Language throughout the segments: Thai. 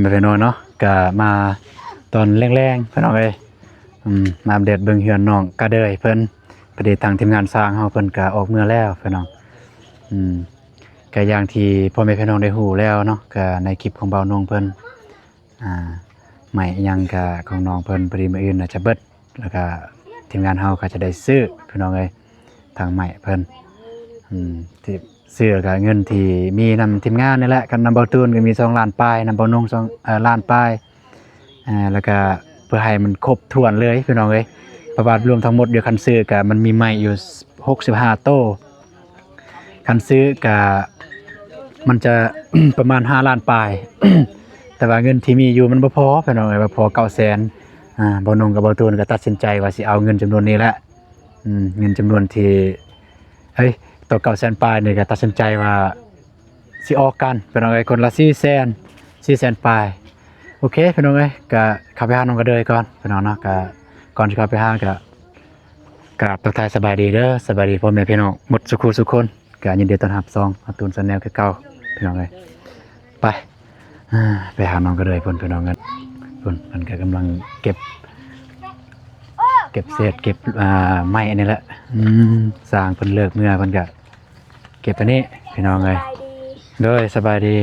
ไม่เป็นน้อยเนาะก็มาตอนแรงๆเพิ่นเอาเลยมาอัปเดตเบิ่งเฮือนน้องก็เด้ยเพิ่นประเดี๋ยวทางทีมงานสร้างเฮาเพิ่นก็ออกเมื่อแล้วเพิ่นน้องก็อย่างที่พ่อแม่พี่น้องได้ฮู้แล้วเนาะก็ในคลิปของเบาน้องเพิ่นใหม่อิหยังก็ของน้องเพิ่นพอดีมื้ออื่นน่าจะเบิดแล้วก็ทีมงานเฮาก็จะได้ซื้อพี่น้องเอ้ยทางใหม่เพิ่นที่ซื้อก็เงินที่มีนำทีมงานนี่แหละกับนำเบาตูนก็มี2ล้านปลายนำเบาน้อง2ล้านปลายแล้วก็เพื่อให้มันครบถ้วนเลยพี่น้องเอ้ยประวัติรวมทั้งหมดเดี๋ยวคันซื้อก็มันมีไม้อยู่65โต้คันซื้อก็มันจะ ประมาณ5ล้านปลาย แต่ว่าเงินที่มีอยู่มันบ่พอพี่น้องเอ้ยบ่พอ900,000บ่นงกับบ่ตูนก็ตัดสินใจว่าสิเอาเงินจำนวนนี้แหละเงินจำนวนที่ต่อ900,000ปลายนี่ก็ตัดสินใจว่าสิออกกันพี่น้องเอ้ยคนละ400,000ปลายโอเคพี่น้องเอ้ยก็เข้าไปหาน้องก็เด้ยก่อนพี่น้องเนาะก็ก่อนสิเข้าไปหาก็กราบทักทายสบายดีเด้อสบายดีพ่อแม่พี่น้องหมดสุขุสุขคนก็ยินดีต้อนรับตูนChannelคือเก่าพี่น้องเอ้ยไปหาน้องก็เลยพี่น้องกันมันก็กำลังเก็บเศษเก็บไม้อันนี้แหละสร้างเพิ่นเลิกเมื่อเพิ่นก็เก็บอันนี้พี่น้องเอ้ยโดยสบายดี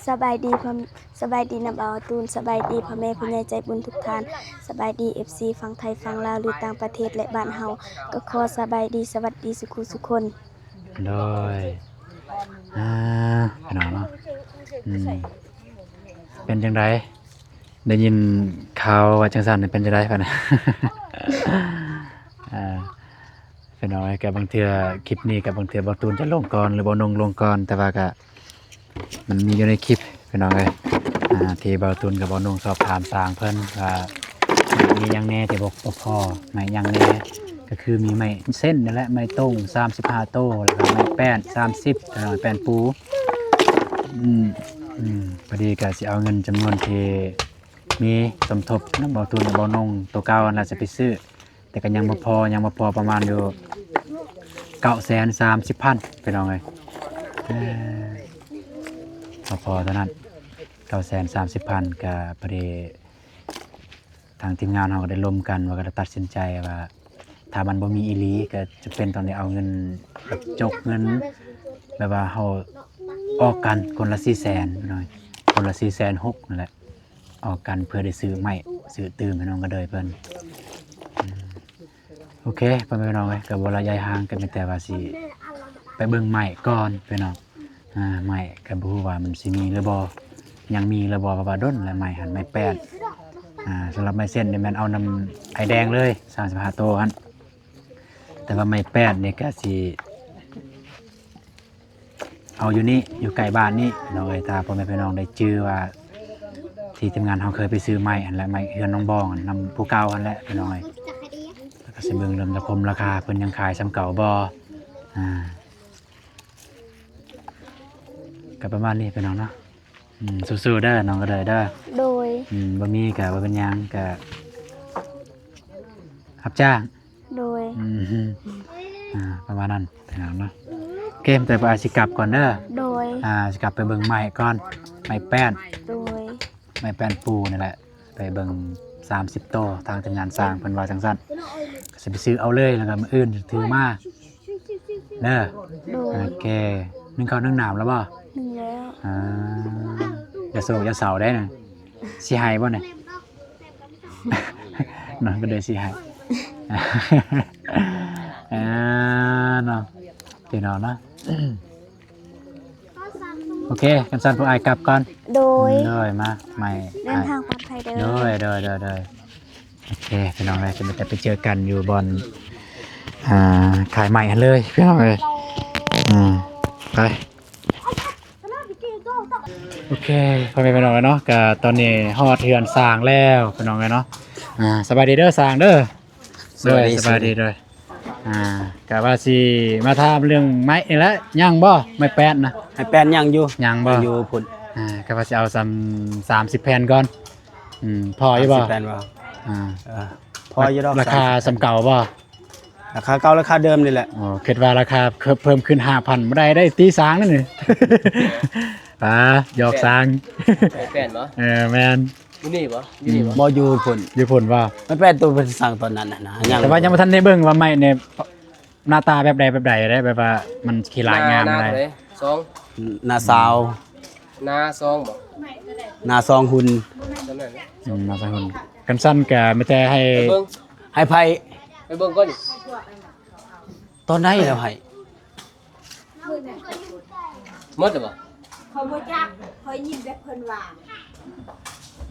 สบายดีนะบ่าวตูนสบายดีพ่อแม่ผู้ใหญ่ใจบุญทุกท่านสบายดี FC ฝั่งไทยฝั่งลาวหรือต่างประเทศและบ้านเฮาก็ขอสบายดีสวัสดีสุขคนโดยพี่น้องเนาะเป็นจังไดได้ยินข่าวว่าจังซั่นเป็นจังได๋พ่นน่ะ พี่น้องก็บางเทื่อคลิปนี้ก็บางเทื่อบ่ตูนจะลงก่อนหรือบ่นงลงก่อนแต่ว่าก็มันมีอยู่ในคลิปพี่น้องเอ้ยที่บ่ตูนกับบ่นงสอบถามสร้างเพิ่นว่ามีหยังแน่ที่บ่พอไม้หยังแน่ก็คือมีไม้เส้นนั่นแหละไม้ต้ง35โต้แล้วก็ไม้แป้น30พี่น้องแป้นปูพอดีก็สิเอาเงินจำนวนที่มีสมทบนำบ่ตูนกับบ่นงตัวเก่าน่าจะไปซื้อแต่ก็ยังบ่พอประมาณอยู่930,000พี่น้องเอ้ยพอเท่านั้น930,000ก็พอดีทางทีมงานเราก็ได้ร่วมกันว่าก็ตัดสินใจว่าถ้ามันบ่มีอีหลีก็จะเป็นตอนนี้เอาเงินแบบจกเงินแบบว่าเฮาออกกันคนละ400,000หน่อยคนละ460,000นั่นแหละออกกันเพื่อได้ซื้อไม้ซื้อตื้มให้น้องก็เลยเพิ่นโอเคพ่อแม่พี่น้องเอ้ยก็บ่ระยะห่างกันแต่ว่าสิไปเบิ่งไม้ก่อนพี่น้องไม้ก็บ่ฮู้ว่ามันสิมีหรือบ่ยังมีหรือบ่เพราะว่าด้นแล้วไม้หันไม้แป้นสำหรับไม้เส้นนี่แม่นเอานำไอ้แดงเลย35โตหั่นแต่ว่าไม้แป้นนี่ก็สิเอาอยู่นี่อยู่ใกล้บ้านนี่น้องเอ้ยถ้าพ่อแม่พี่น้องได้ชื่อว่าที่ทีมงานเฮาเคยไปซื้อไม้อันและไม้เฮือนน้องบองนำผู้เก่าอันแหละพี่น้องเอ้ยแล้วก็สิเบิ่งเริ่มจะคมราคาเพิ่นยังขายซ้ำเก่าบ่ก็ประมาณนี้พี่น้องเนาะสู้ๆเด้อน้องก็ได้เด้อโดยบ่มีก็บ่เป็นหยังก็รับจ้างโดยประมาณนั้นพี่น้องเนาะเกมแต่ว่าสิกลับก่อนเด้อโดยสิกลับไปเบิ่งไม้ก่อนไม้แป้นโดยไม้แป้นปูนี่แหละไปเบิ่ง30โตทางทีมงานสร้างเพิ่นว่าจังซั่นก็สิไปซื้อเอาเลยแล้วก็มื้ออื่นถือมาเด้อโอเคนึ่งข้าวนึ่งน้ำแล้วบ่นึ่งแล้วอย่าโศกอย่าเศร้าได้นะสิหายบ่เนี่ย น้องก็เลยสิหายเนาะพี่น้องเนาะโอเคกันสั่นพวกอายกลับก่อนโดยมาใหม่เดินทางปลอดภัยเด้อโดยโอเคพี่น้องเลยจะไปเจอกันอยู่บนขายใหม่เลยพี่น้องเลยไปโอเคพ่อแม่พี่น้องเนาะก็ตอนนี้ฮอดเฮือนสร้างแล้วพี่น้องเลยเนาะสบายดีเด้อสร้างเด้อสบายดีเลยก็ว่าสิมาถามเรื่องไม้นี่แหละย่างบ่ไม้แป้นนะไม้แป้นย่างบ่อยู่พุ่นก็ว่าสิเอา30แผ่นก่อนพออยู่บ่แป้นบ่พออยู่ดอกราคาสำเก่าบ่ ราคาเก่าราคาเดิมนี่แหละ อ๋อคิดว่าราคาเพิ่มขึ้น 5,000บ่ได้ตีสางนั่นนี่ ป้าหยอกสาง แป้นบ่ แม่น อยู่นี่บ่อยู่นี่บ่ บ่อยู่พุ่น อยู่ผลว่า มันเป็นตัวเป็นสั่งตอนนั้นน่ะนะยัง แต่ว่ายังบ่ทันได้เบิ่งว่าไม้เนี่ยหน้าตาแบบใดได้แบบว่ามันขี้ลายงาม หน้ อะไร เท่เลยสอง นาซาว หน้าซองบ่ นาซองหุ่น จำได้ไหม มาสักคนกันสั้นก็ไม่แต่ให้ ไปเบิ่ง ให้ไผ ไปเบิ่งก่อน ตอนไหนแล้วให้ หมดแล้วบ่ เขาบ่จักเขายินแบบเพิ่นว่า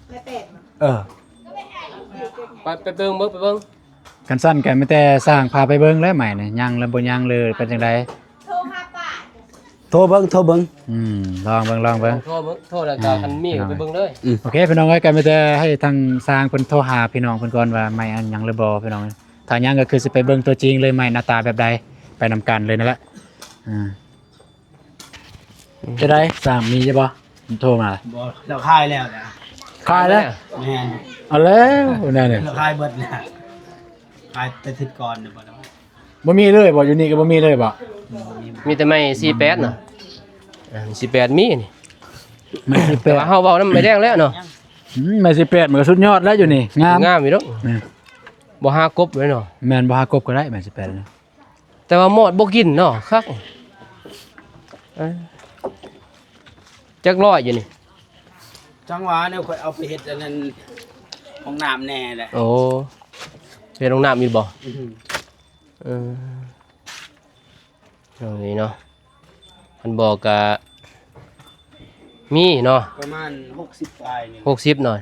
ไม่เป็ด เออ ไปเบิ่งเบิ่งไปเบิ่ง กันสั้นก็ไม่แต่สร้างพาไปเบิ่งแล้วใหม่เนี่ยยังแล้วบ่ยังเลยเป็นจังได โทรหาป้า โทรเบิ่ง ลองเบิ่ง โทรเบิ่งโทรแล้วก็คันมีก็ไปเบิ่งเลย โอเคพี่น้องเอ้ยก็ไม่แต่ให้ทางสร้างเพิ่นโทรหาพี่น้องเพิ่นก่อนว่าไม่อันยังหรือบ่พี่น้องถ้ายังก็คือสิไปเบิ่งตัวจริงเลยใหม่หน้าตาแบบใดไปนำกันเลยนั่นแหละจะได้สร้างมีใช่บ่มันโทรมา บ่เราคายแล้วนะ ขายแล้ว แม่น เอาแล้วนั่นนี่ เราคายเบิดแล้วคายแต่ทิศก่อนน่ะบ่ได้ บ่มีเลยบ่อยู่นี่ก็บ่มีเลยบ่ มีแต่ไม้48น่ะ48มีนี่ ไม่สิ แต่ว่าเฮาเว้านำไม่แดงแล้วเนาะ ไม่สิ8มันก็สุดยอดแล้วอยู่นี่งาม งามอยู่ดอก แม่น บ่หากบเลยเนาะ แม่นบ่หากบก็ได้ไม่สิ8นะ แต่ว่าหมอดบ่กินเนาะคักจักร้อยอยู่นี่ จังหวะเนี่ยข่อยเอาไปเฮ็ดอันนั้นห้องน้ำแน่แหละ โอ้เป็นลงน้ำมีบ่เออตรงนี้เนาะมันบอกกะมีเนาะ ประมาณ60ปลายนี่ 60หน่อย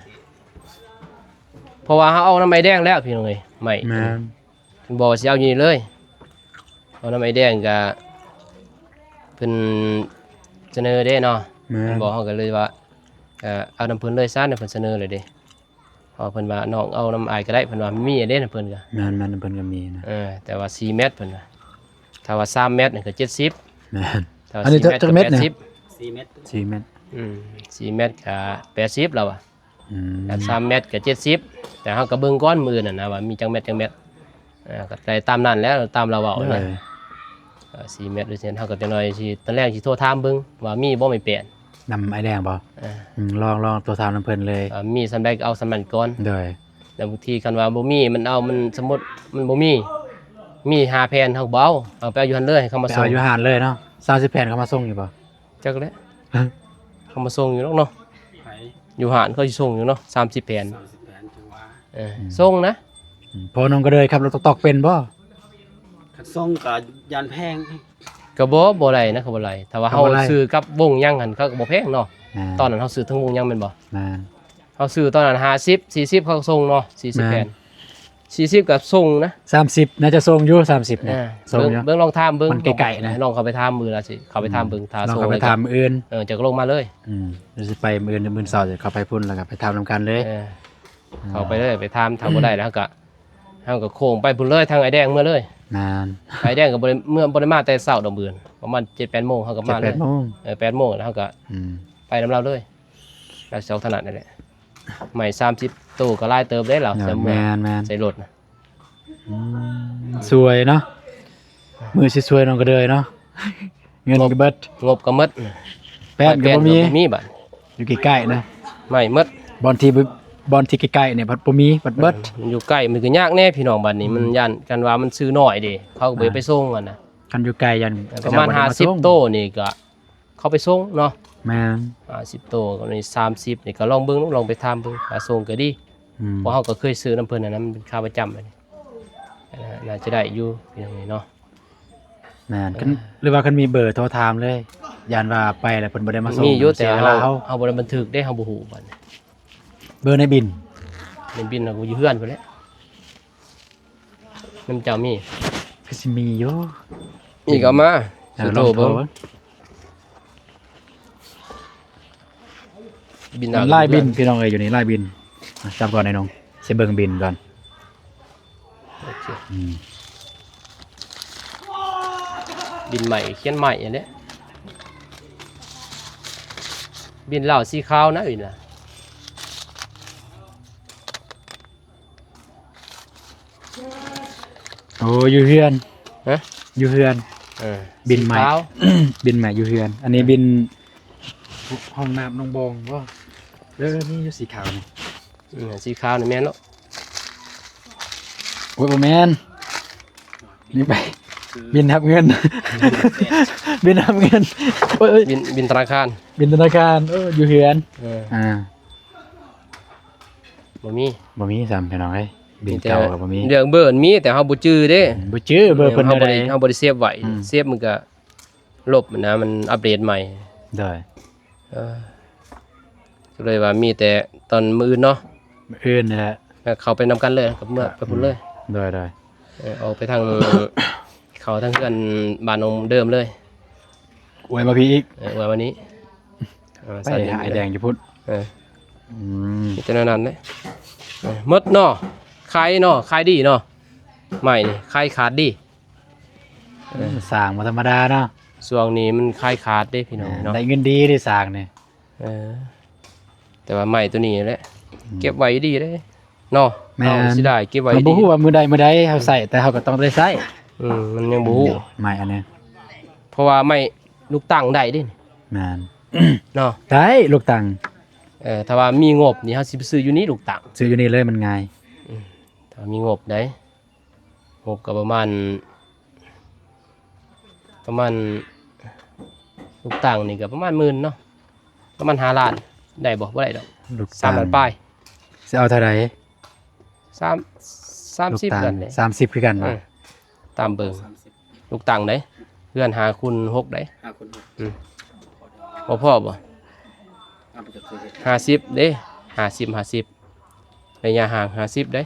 เพราะว่าเขาเอาน้ำไม้แดงแล้วพี่น้องเอ้ยไม่ แม่น มันบอกว่าสิเอาอยู่นี่เลยเอาน้ำไม้แดงกะเพิ่นเสนอเด้เนาะ แม่ เพิ่น น บอกเขาก็เลยว่าเอาน้ำเพิ่นเลยซ่านเพิ่นเสนอเลยเด้พอเพิ่นว่าน้องเอาน้ำอายก็ได้เพิ่นว่ามันมีอันเด้นะเพิ่นก็ แม่นมันเพิ่นก็มีนะ แต่ว่า4เมตรเพิ่นว่าถ้าว่า3เมตรนี่ก็70 แม่น ถ้าว่า อันนี้ 4เมตร จั ก็ กเม็ดเนี่ย 80 4เมตร 4เม็ด 4เมตรก็80แล้วอ่ะ อืม แต่3เมตรก็70แต่เฮาก็เบิ่งก้อนมือนั่นนะว่ามีจังเม็ดก็ได้ตามนั้นแล้วตามเราเว้า เล นะ ย 4เมตรด้วยเช่นเฮาก็จังน้อยสิตอนแรกสิโทรถามเบิ่งว่ามีบ่ไม่เปลี่ยน นำไอ้แดงบ่ เออ ลองตัวทามน้ำเพิ่นเลย มีสำใดก็เอาสำนั้นก่อน โดย แต่บางทีคันว่าบ่มีมันเอามันสมมุติมันบ่มี5แผ่นเฮาบ่เอาไปเอาอยู่หั่นเลยเขามา ไป ส่ง เอาอยู่หานเลยเนาะ30แผ่นเขามาส่งอยู่บ่ จักแล้วเขามาส่งอยู่เนาะ ไผ อยู่หานเขาสิส่งอยู่เนาะ30แผ่น 30แผนจังหวะ ส่งนะ พอน้องก็เลยครับรถตอกเป็นบ่ คัดส่งก็ยานแพง ก็บ่ได้นะก็บ่ได้ถ้าว่าเฮาซื้อกับวงยังหั่นเขาก็บ่แพงเนาะ แม่น ตอนนั้นเฮาซื้อทั้งวงยังแม่นบ่ แม่น เฮาซื้อตอนนั้น50 40เขาก็ส่งเนาะ40 แม่น แผ่น40ก็ส่งนะ 30น่าจะส่งอยู่30เนี่ยส่งอยู่ เบิ่งลองถามเบิ่ง มันไกลๆนะ ลองเข้าไปถามมือละสิเข้าไปถามเบิ่งถ้า เรา ส่ง ก็ไป แล้วก็ ถามมื้ออื่น จะลงมาเลย เดี๋ยวสิไปมื้อเช้าจะเข้าไปพุ่นแล้วก็ไปถามนํกันเลย เข้าไปเลยไปถามบ่ได้แล้วเฮาก็โค้งไปพุ่นเลยทางไอ้แดงเมื่อเลย แม่น ไอ้แดงก็บ่ได้เมื่อบ่ได้มาแต่เช้าดอกเบือนประมาณ 7-8 โมงเฮาก็มาเลย 7-8โมง 8 โมงแล้วเฮาก็ อืม ไปนำเราเลยแล้วเช้าถนัดนั่นแหละใหม่30ตู้ก็หลายเติบได้แล้วแต่เมื่อ แม่น ใส่รถนะ สวยเนาะมือสิสวยน้องก็เลยเนาะเงินก็เบิด งบก็หมด แป้นก็บ่มี มีบัด อยู่ใกล้ๆนะ ไม่หมด บอลที่ใกล้ๆเนี่ยพัดบ่มีพัดเบิด มันอยู่ใกล้มันก็ยากแน่พี่น้องบัดนี้มันย่านกันว่ามันซื้อน้อยเด้เขาก็บ่ไปส่งกันนะ กันอยู่ไกลยัน ประมาณ50โตนี่ก็เขาไปส่งเนาะ แม่น 50โตก็นี่30นี่ก็ลองเบิ่งลองไปถามเบิ่งค่าส่งก็ดี อืม เพราะเฮาก็เคยซื้อน้ำเพิ่นอันนั้นมันเป็นค่าประจำอันนี้น่าจะได้อยู่พี่น้องนี่เนาะ แม่นคันหรือว่าคันมีเบอร์โทรถามเลยยันว่าไปแล้วเพิ่นบ่ได้มาส่ง มีอยู่แต่ เสีเว เฮา ลาเฮา เฮาบ่ได้บันทึกได้เฮาบ่ฮู้บัดนี้ เบอร์ในบิน เป็นบินเราอยู่เฮือนพุ่นแหละน้ำเจ้ามี คือสิมีอยู่ นี่ก็เอามา เดี๋ สุ ยว โต ลองโทร เบิ่งบิน ไล่บินพี่น้องเอ้ยอยู่นี่ไล่บินจำก่อนไอ้น้องสิเบิ่งบินก่อน โอเค อืม บินใหม่เขียนใหม่อันเนี้ยบินเหล่าสีขาวนะบินน่ะ โอ้อยู่เฮือน ฮะ อยู่เฮือน บินใหม่ สีขาว บินใหม่อยู่เฮือน อันนี้บินห้องน้ำน้องบองบ่นี่อยู่สีขาวนี่ สีขาวนี่แม่นเนาะ โอ้ยบ่แม่นนี่ไปบินทับเงิน บินทับเงินโอ้ย บินธนาคาร บินธนาคารอยู่เฮือน บ่มี บ่มีซ้ำพี่น้องเอ้ยบินเก่าก็บ่มี เรื่องเบอร์มีแต่เฮาบ่จื้อเด้ บ่ชื่อเบอร์เพิ่น เฮาบ่ ได้ ได้เฮาบ่ได้เซฟไว้เซฟมันก็ลบมันนะมันอัปเดตใหม่ ได้ ก็เลยว่ามีแต่ตอนมื้ออื่นเนาะ อื่นนี่แหละ แล้วเข้าไปนำกันเลยกับเมื่อไปพุ่นเลย ได้ ออกไปทาง เขาทางเพื่อนบ้านนงเดิมเลย อวยมาพี่อีก วันนี้ ไปหาไอ้แดงอยู่พุ่น มีแต่นั้นเลยมดเนาะขายเนาะขายดีเนาะใหม่นี่ขายขาดดี สร้างมาธรรมดาเนาะ ช่วงนี้มันขายขาดได้พี่น้องเนาะ ได้เงินดีได้สร้างนี่ แต่ว่าใหม่ตัวนี้แหละเก็บไว้ดีเลยเนาะเอาสิได้เก็บไว้ เรา ดี บ่ฮู้ว่ามื้อใดเฮาใส่แต่เฮาก็ต้องได้ใช้ มันยังบ่ฮู้ ใหม่อันนี้ เพราะว่าไม่ลูกตั้งได้ดิ แม่น เนาะ ได้ลูกตัง ถ้าว่ามีงบนี่เฮาสิไปซื้ออยู่นี่ลูกตั้ง ซื้ออยู่นี่เลยมันง่าย ถ้ามีงบได้งบก็ประมาณลูกตั้งนี่ก็ประมาณ10,000เนาะประมาณ5ล้านได้บ่ได้ดอก ลูกตัง 3ล้านปลาย สิเอาเท่าใด 30กันเลย 30คือกันบ่ ตามเบิ่งลูกตั้งได้เพื่อนหาคุณ6ได้ 5 คน บ่พอบ่ เอาไปจากเคยเฮ็ด 50เด้50ระยะห่าง50ได้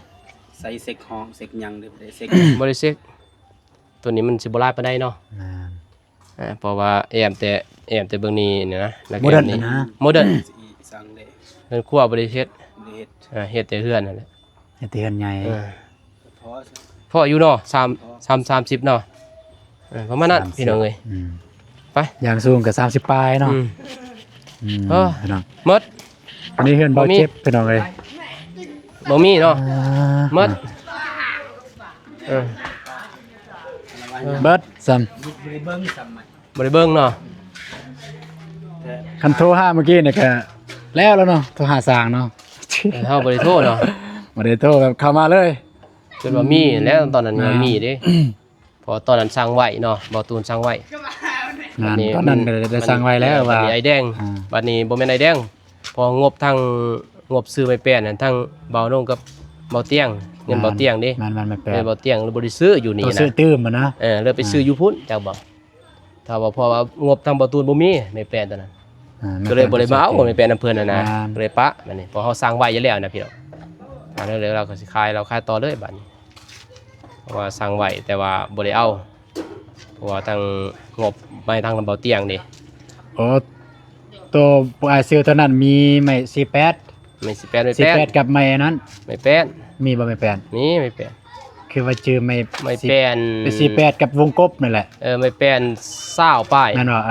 ใส่เซ็กห้องเซ็กหยังเด้อได้เซ็ก บ่ได้เซ็กตัวนี้มันสิบ่หลายปานใดเนาะ แม่น เพราะว่าแอมแต่เบิ่งนี้เนี่ยนะแล้วก็ โมเดิร์น แอ นะ โมเดิร์น สิสั่งได้ เพิ่นครัวบ่ได้เฮ็ด ได้เฮ็ด เฮ็ดแต่เฮือนนั่นแหละ ให้เตือนใหญ่ พอซะ พออยู่เนาะ30เนาะประมาณนั้นพี่น้องเอ้ย ไป อย่างสูงก็30ปลายเนาะ เออ พี่น้อง หมด อันนี้เฮือนเบาเจ็บพี่น้องเอ้ย บ่มีเนาะหมดเออ เบิดซ้ำ บ่ได้เบิ่งซ้ำใหม่ บ่ได้เบิ่งเนาะ แต่ คันโทรหาเมื่อกี้เนี่ยก็แล้วเนาะโทรหาสร้างเนาะ เฮาบ่ได้โทษเนาะ บ่ได้โทรแบบเข้ามาเลย จนว่ามีแล้วตอนนั้นมันมีเด้เพอตอนนั้นสร้างไว้เนาะบ่ตูนสร้างไว้ งานตอนนั้นก็ได้สั่งไว้แล้วว่า บัดนี้ไอ้แดง บัดนี้บ่แม่นไอ้แดงพองบทั้งงบซื้อไม่แป้นนั่นทั้งเบาโน่งกับเบาเตียงเงินเบาเตียงเด้ มันไม่แปล เงินเบาเตียงเลยบ่ได้ซื้ออยู่นี่ ตัว นะ ซื้อตื้มมันนะ เลยไปซื้ออยู่พุ่นเจ้าบ่ถ้าว่าพอว่างบทางเบาตูนบ่มีไม่แป้นตอนนั้นก็เลยบ่ได้มาเอาไม่แป้นน้ำเพิ่นน่ะนะก็เลยปะบัดนี้พอเฮาสร้างไว้อยู่แล้วนะพี่น้องแล้วเราก็สิขายต่อเลยบัดนี้เพราะว่าสร้างไว้แต่ว่าบ่ได้เอาเพราะว่าทางงบไปทางเบาเตียงนี่ โอ้ตัวปลายเซลตัวนั้นมีไม้48ไม่18ไม่แป้น 18กับไม้อันนั้น ไม่แป้น มีบ่ไม้แปน นี่ไม่แป้น คือว่าชื่อไม้ ไม่แป้น เป็น48กับวงกบนั่นแหละ ไม่แป้น20ป้าย นั่นว่า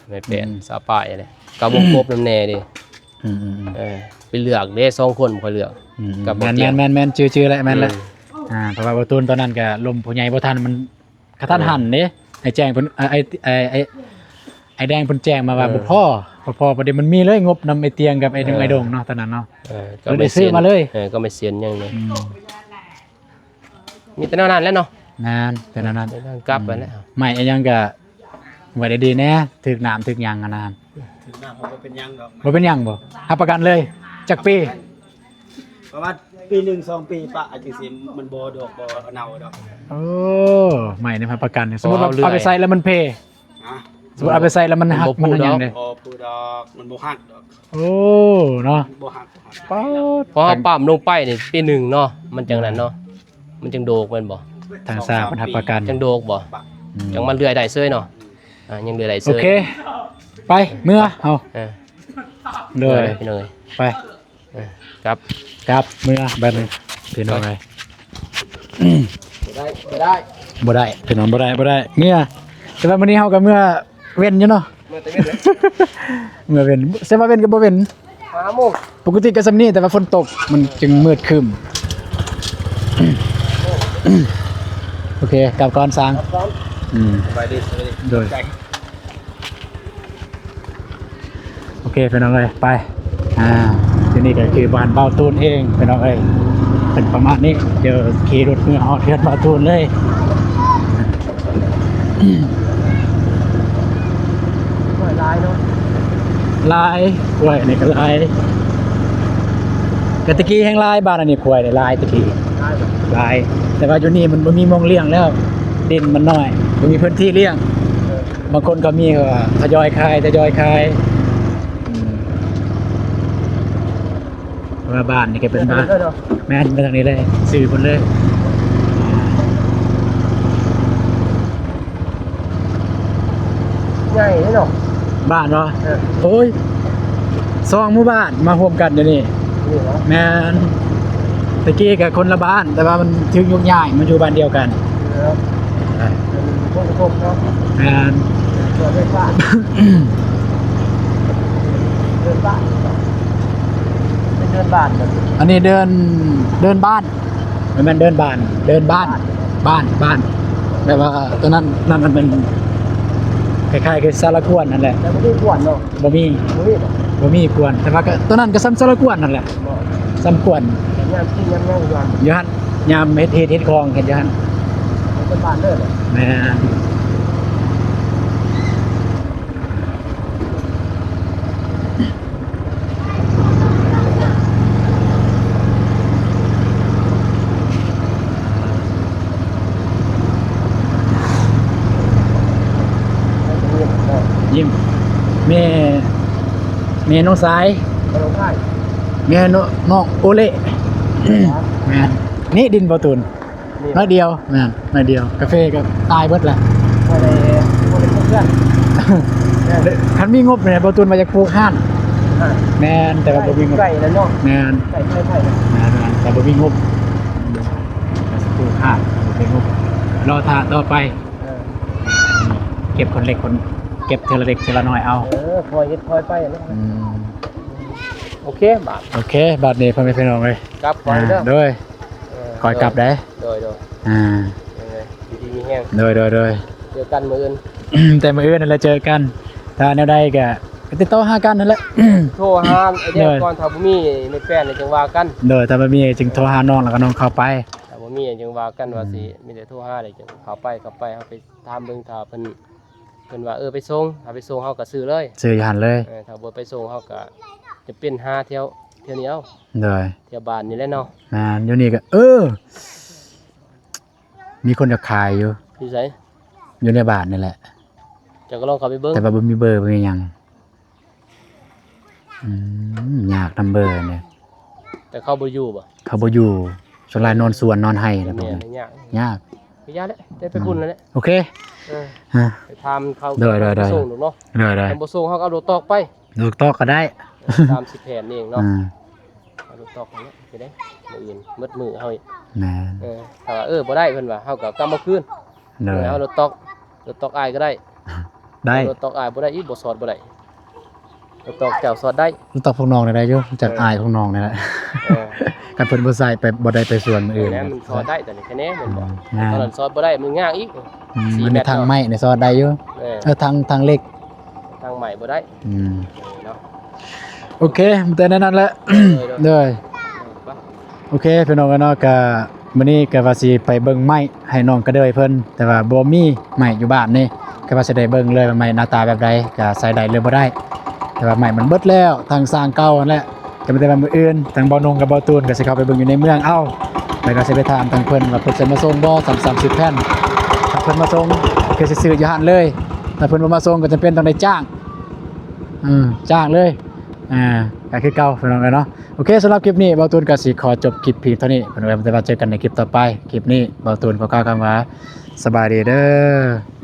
ไม่แป้น20ป้ายอะไรกับวงกบน้ำแน่ดิ อืม ไปเลือกเด้2คนบ่ค่อยเลือก กับบ่ แม่น เตียง แม่นชื่อแหละแม่นแหละเพราะว่าประตูตอนนั้นก็ลมผู้ใหญ่บ่ทันมันกระทันหันเด้ไอ้แจ้งเพิ่นไอ้แดงเพิ่นแจ้งมาว่าบ่พอประเดี๋ยวมันมีเลยงบนำไอ้เตียงกับไอ้ไอ้ดงเนาะตอนนั้นเนาะ ก็ ได้ซื้อมาเลย ก็ไม่เสียนอย่างนี้มีแต่นั้นแล้วเนาะ นานแต่นั้น ไปทางกลับไปแล้ว ใหม่ยังก็ไว้ได้ดีแน่ถึกน้ำถึกหยังนาน ถึงหน้าผมบ่เป็นหยังดอก บ่เป็นหยังบ่รับประกันเลยจักปี ประมาณปี1 2ปีปะอาจจะสิมันบ่ดอกบ่เน่าดอก โอ้ใหม่นี่รับประกันสมมุติว่าเอาไปใส่แล้วมันเพ ฮะ สมมุติเอาไปใส่แล้วมันหักมันหยังเด้ บ่ปูดอกมันบ่ฮักดอก โอ้เนาะ บ่ฮัก ป๊าด พอปั๊มลงไปนี่ปี1เนาะมันจังนั้นเนาะมันจังโดกแม่นบ่ ทางสร้างมันรับประกัน จังโดกบ่จังมันเลื่อยได้เซยเนาะยังเลื่อยได้เซ โอย เค ไปเมื่อเอาเลย พี่น้องเอ้ย ไป ครับ ครับเมื่อบัดนี้พี่น้องไง ได้ บ่ได้พี่น้องบ่ได้เมื่อแต่ว่ามื้อนี้เฮาก็เมื่อเว้นอยู่เนาะ มาแต่เว้น เมื่อเว้นเสียว่าเว้นก็บ่เว้น 5โมง ปกติก็ซำนี้แต่ว่าฝนตกมันจึงมืดครึ้ม โอเคกลับก่อนสร้าง พร้อม สบายดีสบายดี โดย ใจ โอเคพี่น้องเอ้ยไปที่นี่ก็คือบ้านเบาตูนเองพี่น้องเอ้ยเป็นประมาณนี้เดี๋ยวขี่รถเมื่อเอาเทือนเบาตูนเลย หน่อยลายเนาะ ลายกล้วยนี่ก็ลายกะตะกี้แห่งลายบ้านอันนี้กล้วยนี่ลายตะกี้ ลายแบบ ลายแต่ว่าอยู่นี่มันบ่มีมองเลี้ยงแล้วดินมันน้อยบ่มีพื้นที่เลี้ยงบางคนก็มีก็ทยอยคายว่าบ้านนี่ก็เป็นบ้าน เนาะ แม่นไปทางนี้เลยสื่อคนเลย ใหญ่เนาะ บ้านเนาะโอ้ยซองหมู่บ้านมาร่วมกันเดี๋ยวนี้ นี่เนาะ แม่นตะกี้กับคนละบ้านแต่ว่ามันถึงยุคย้ายมันอยู่บ้านเดียวกัน แล้วเป็นพวกกบเนาะ แม่น ตัวเดินบ้านเดินบ้านเป็นเดินบ้านแบบ อันนี้เดินบ้านมันแม่นเดินบ้านบ้านแบบว่าตัวนั้นนั่นมันเป็นคล้ายๆคือสารกวนนั่นแหละ แต่ไม่ได้ขวนเนาะ บ่มี ไม่ได้แบบ บ่มีกวนแต่ว่าก็ตัวนั้นก็ซ้ำสารกวนนั่นแหละซ้ำกวน ยามกินยามนั่งยาม อยู่หั่นยามเฮ็ดคลองเฮ็ดอยู่หั่น เป็นบ้านเด้อเลย แม่นยิ้มแม่น้องสาย มาลงค่าย แม่น้องโอเล่แม่นนี่ดินบ่ตุน นี่ น้อยเดียวแม่นน้อยเดียวกาแฟก็ตายเบิดแล้ว ไม่ได้เพื่อน คันมีงบเนี่ยบ่ตุนมาจากปลูกห้านแม่นแต่ว่าบ่มีงบ ไก่แล้วเนาะ แม่น ไก่ไข่ แม่นแต่บ่มีงบมาสักปลูกห้านบ่มีงบรอท่าต่อไปเก็บคนเล็กคนเก็บเทอละเล็กเทอละน้อยเอา คอยเฮ็ดคอยไปเนาะ อืม โอเคบาท โอเคบัดนี้พ่อแม่พี่น้องเลย กลับก่อนเด้อ โดยคอยกลับได้ โดย อ่า ดีมีแห้ง โดย เจอกันมื้ออื่น แต่มื้ออื่นนั่นแหละเจอกันถ้าแนวใดก็ติดต่อหากันนั่นแหละ โทรหาไอ้เด็กก่อนถ้าบ่มีในแฟนจังว่ากัน โดยถ้าบ่มีจึงโทรหาน้องแล้วก็น้องเข้าไป ถ้าบ่มีจังว่ากันว่าสิมีแต่โทรหาได้จังเข้าไปเฮาไปถามเบิ่งถ้าเพิ่นว่าไปส่งถ้าไปส่งเฮาก็ซื้อเลย ซื้ออยู่หั่นเลย ถ้าบ่ไปส่งเฮาก็จะเป็นหาเที่ยวนี้เอา โดย เที่ยวบ้านนี่แหละเนาะ อยู่นี่ก็มีคนจะขายอยู่ อยู่ไส อยู่ในบ้านนี่แหละ จังก็ลองเข้าไปเบิ่ง แต่ว่าบ่มีเบอร์บ่มีหยังยากนำเบอร์เนี่ย แต่เขาบ่อยู่บ่ เขาบ่อยู่ส่วนหลายนอนสวนนอนไห้แล้วพวก แม่ นี้ นยาก ยาก ไปยาแล้วได้ไปบุญแล้วแหละ โอเค ฮะ ไปทำเขา ได้ ไปส่งหนูเนาะ ได้ ทำบ่ส่งเขาก็เอารถตอกไป ลูกตอกก็ได้ ตามสิแผนเองเนาะ อ่า เอารถตอกไปเนาะไปได้มื้ออื่นมืดเฮาอีก แม่น ถ้าว่าบ่ได้เพิ่นว่าเฮาก็กลับมาคืน เลย เอารถตอกอ้ายก็ได้ ได้ รถตอกอ้ายบ่ได้อีกบ่สอดบ่ได้รถตอกเจ้าสอดได้ ลูกตอกพวกน้องได้อยู่จากอายพวกน้องนี่แหละ เออ กันเพิ่นบ่ใส่ไปบ่ได้ไปสวนอื่น แล้วมันสอดได้แต่นี่แค่นี้แม่นบ่ แม่น ตอนนั้นสอดบ่ได้มันยากอีก มันในทางไม้ในซอดได้อยู่ เออ ทางเล็ก ทางใหม่บ่ได้ เนาะ โอเคแต่นั้นแหละ เด้อโอเคพี่น้องกันเนาะก็มื้อนี้ก็ว่าสิไปเบิ่งไม้ให้น้องก็เด้อเพิ่นแต่ว่าบ่มีไม้อยู่บ้านนี่ก็ว่าสิได้เบิ่งเลยว่าไม้หน้าตาแบบใดก็ใส่ได้หรือบ่ได้ แต่ว่าไม้มันเบิดแล้วทางสร้างเก่านั่นแหละก็มีแต่ว่ามื้ออื่นทางบ่นงกับบ่ตูนก็สิเข้าไปเบิ่งอยู่ในเมืองเอ้าแล้วก็สิไปถามทางเพิ่นว่าเพิ่นจะมาส่งบ่30แผ่นถ้าเพิ่นมาส่งก็สิซื้ออยู่หั่นเลยถ้าเพิ่นบ่มาส่งก็จำเป็นต้องได้จ้างจ้างเลยก็คือเก่าพี่น้องกันเนาะโอเคสำหรับคลิปนี้บ่าวตูนก็สิขอจบคลิปเพียงเท่านี้เพิ่นไว้แต่ว่าเจอกันในคลิปต่อไปคลิปนี้บ่าวตูนขอกล่าวคำว่าสบายดีเด้อ